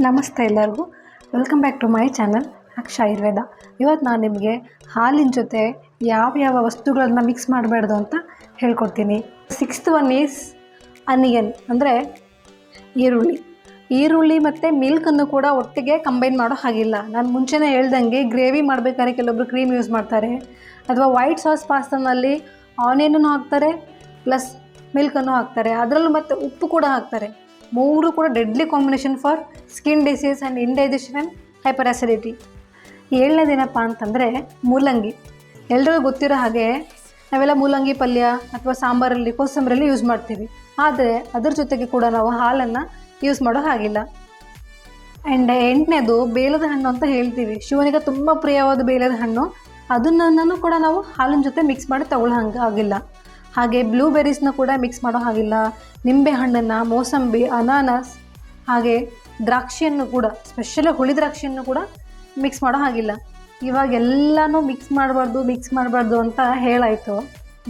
ನಮಸ್ತೆ ಎಲ್ಲರಿಗೂ. Welcome back to my channel Aksha Ayurveda. ಇವತ್ತು ನಾನು ನಿಮಗೆ ಹಾಲಿನ ಜೊತೆ ಯಾವ ವಸ್ತುಗಳನ್ನ ಮಿಕ್ಸ್ ಮಾಡಬಾರ್ದು ಅಂತ ಹೇಳ್ಕೊಡ್ತೀನಿ. 6th ಒನ್ ಈಸ್ ಅನಿಯನ್, ಅಂದರೆ ಈರುಳ್ಳಿ ಮತ್ತು ಮಿಲ್ಕನ್ನು ಕೂಡ ಒಟ್ಟಿಗೆ ಕಂಬೈನ್ ಮಾಡೋ ಹಾಗಿಲ್ಲ. ನಾನು ಮುಂಚೆನೇ ಹೇಳ್ದಂಗೆ ಗ್ರೇವಿ ಮಾಡಬೇಕಾದ್ರೆ ಕೆಲವೊಬ್ರು ಕ್ರೀಮ್ ಯೂಸ್ ಮಾಡ್ತಾರೆ, ಅಥವಾ ವೈಟ್ ಸಾಸ್ ಪಾಸ್ತಾನಲ್ಲಿ ಆನಿಯನನ್ನು ಹಾಕ್ತಾರೆ ಪ್ಲಸ್ ಮಿಲ್ಕನ್ನು ಹಾಕ್ತಾರೆ, ಅದರಲ್ಲೂ ಮತ್ತು ಉಪ್ಪು ಕೂಡ ಹಾಕ್ತಾರೆ. ಮೂರು ಕೂಡ deadly combination for skin disease and indigestion and hyper acidity. 7ನೇದೇನಪ್ಪ ಅಂತಂದರೆ ಮೂಲಂಗಿ. ಎಲ್ರಿಗೂ ಗೊತ್ತಿರೋ ಹಾಗೆ ನಾವೆಲ್ಲ ಮೂಲಂಗಿ ಪಲ್ಯ ಅಥವಾ ಸಾಂಬಾರಲ್ಲಿ ಕೋಸಂಬರಲ್ಲಿ ಯೂಸ್ ಮಾಡ್ತೀವಿ, ಆದರೆ ಅದ್ರ ಜೊತೆಗೆ ಕೂಡ ನಾವು ಹಾಲನ್ನು ಯೂಸ್ ಮಾಡೋ ಹಾಗಿಲ್ಲ. ಆ್ಯಂಡ್ 8ನೇದು ಬೇಲದ ಹಣ್ಣು ಅಂತ ಹೇಳ್ತೀವಿ. ಶಿವನಿಗೆ ತುಂಬ ಪ್ರಿಯವಾದ ಬೇಲದ ಹಣ್ಣು, ಅದನ್ನು ಕೂಡ ನಾವು ಹಾಲಿನ ಜೊತೆ ಮಿಕ್ಸ್ ಮಾಡಿ ತಗೊಳ್ಳೋ ಆಗಿಲ್ಲ. ಹಾಗೆ ಬ್ಲೂಬೆರೀಸ್ನ ಕೂಡ ಮಿಕ್ಸ್ ಮಾಡೋ ಹಾಗಿಲ್ಲ. ನಿಂಬೆ ಹಣ್ಣನ್ನು, ಮೋಸಂಬಿ, ಅನಾನಸ್, ಹಾಗೆ ದ್ರಾಕ್ಷಿಯನ್ನು ಕೂಡ, ಸ್ಪೆಷಲಿ ಹುಳಿ ದ್ರಾಕ್ಷಿಯನ್ನು ಕೂಡ ಮಿಕ್ಸ್ ಮಾಡೋ ಹಾಗಿಲ್ಲ. ಇವಾಗೆಲ್ಲನೂ ಮಿಕ್ಸ್ ಮಾಡಬಾರ್ದು ಅಂತ ಹೇಳಾಯಿತು.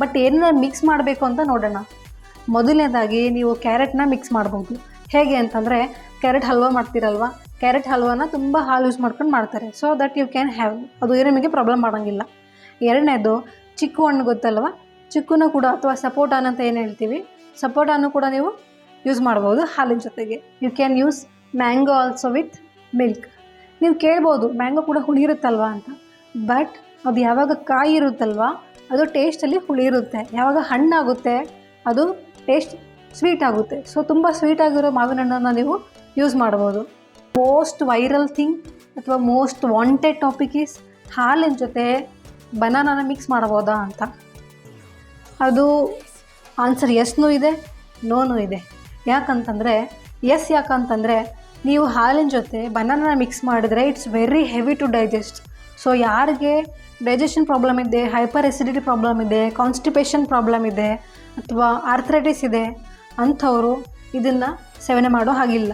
ಬಟ್ ಏನೇನು ಮಿಕ್ಸ್ ಮಾಡಬೇಕು ಅಂತ ನೋಡೋಣ. ಮೊದಲನೇದಾಗಿ ನೀವು ಕ್ಯಾರೆಟ್ನ ಮಿಕ್ಸ್ ಮಾಡ್ಬೋದು. ಹೇಗೆ ಅಂತಂದರೆ, ಕ್ಯಾರೆಟ್ ಹಲ್ವಾ ಮಾಡ್ತೀರಲ್ವ, ಕ್ಯಾರೆಟ್ ಹಲ್ವಾನ ತುಂಬ ಹಾಲು ಯೂಸ್ ಮಾಡ್ಕೊಂಡು ಮಾಡ್ತಾರೆ. So that you can have, ಅದು ನಿಮಗೆ ಪ್ರಾಬ್ಲಮ್ ಮಾಡೋಂಗಿಲ್ಲ. 2ನೇದು ಚಿಕ್ಕು ಹಣ್ಣು ಗೊತ್ತಲ್ವ, ಚಿಕ್ಕುನೂ ಕೂಡ, ಅಥವಾ ಸಪೋಟಾನ್ ಅಂತ ಏನು ಹೇಳ್ತೀವಿ, ಸಪೋಟಾನು ಕೂಡ ನೀವು ಯೂಸ್ ಮಾಡ್ಬೋದು ಹಾಲಿನ ಜೊತೆಗೆ. You can use mango also with milk. ನೀವು ಕೇಳ್ಬೋದು ಮ್ಯಾಂಗೋ ಕೂಡ ಹುಳಿ ಇರುತ್ತಲ್ವ ಅಂತ, ಬಟ್ ಅದು ಯಾವಾಗ ಕಾಯಿ ಇರುತ್ತಲ್ವ ಅದು ಟೇಸ್ಟಲ್ಲಿ ಹುಳಿ ಇರುತ್ತೆ, ಯಾವಾಗ ಹಣ್ಣಾಗುತ್ತೆ ಅದು ಟೇಸ್ಟ್ ಸ್ವೀಟ್ ಆಗುತ್ತೆ. ಸೊ ತುಂಬ ಸ್ವೀಟಾಗಿರೋ ಮಾವಿನ ಹಣ್ಣನ್ನು ನೀವು ಯೂಸ್ ಮಾಡ್ಬೋದು. ಮೋಸ್ಟ್ ವೈರಲ್ ಥಿಂಗ್ ಅಥವಾ ಮೋಸ್ಟ್ ವಾಂಟೆಡ್ ಟಾಪಿಕ್ ಈಸ್ ಹಾಲಿನ ಜೊತೆ ಬನಾನಾನ ಮಿಕ್ಸ್ ಮಾಡ್ಬೋದಾ ಅಂತ. ಅದು ಆನ್ಸರ್ ಎಸ್ನೂ ಇದೆ, ನೋನೂ ಇದೆ. ಯಾಕಂತಂದರೆ ಯಾಕಂತಂದರೆ ನೀವು ಹಾಲಿನ ಜೊತೆ ಬನಾನ ಮಿಕ್ಸ್ ಮಾಡಿದರೆ it's very heavy to digest. So ಯಾರಿಗೆ ಡೈಜೆಷನ್ ಪ್ರಾಬ್ಲಮ್ ಇದೆ, ಹೈಪರ್ ಎಸಿಡಿಟಿ ಪ್ರಾಬ್ಲಮ್ ಇದೆ, ಕಾನ್ಸ್ಟಿಪೇಷನ್ ಪ್ರಾಬ್ಲಮ್ ಇದೆ, ಅಥವಾ ಆರ್ಥ್ರೈಟಿಸ್ ಇದೆ ಅಂಥವರು ಇದನ್ನು ಸೇವನೆ ಮಾಡೋ ಹಾಗಿಲ್ಲ.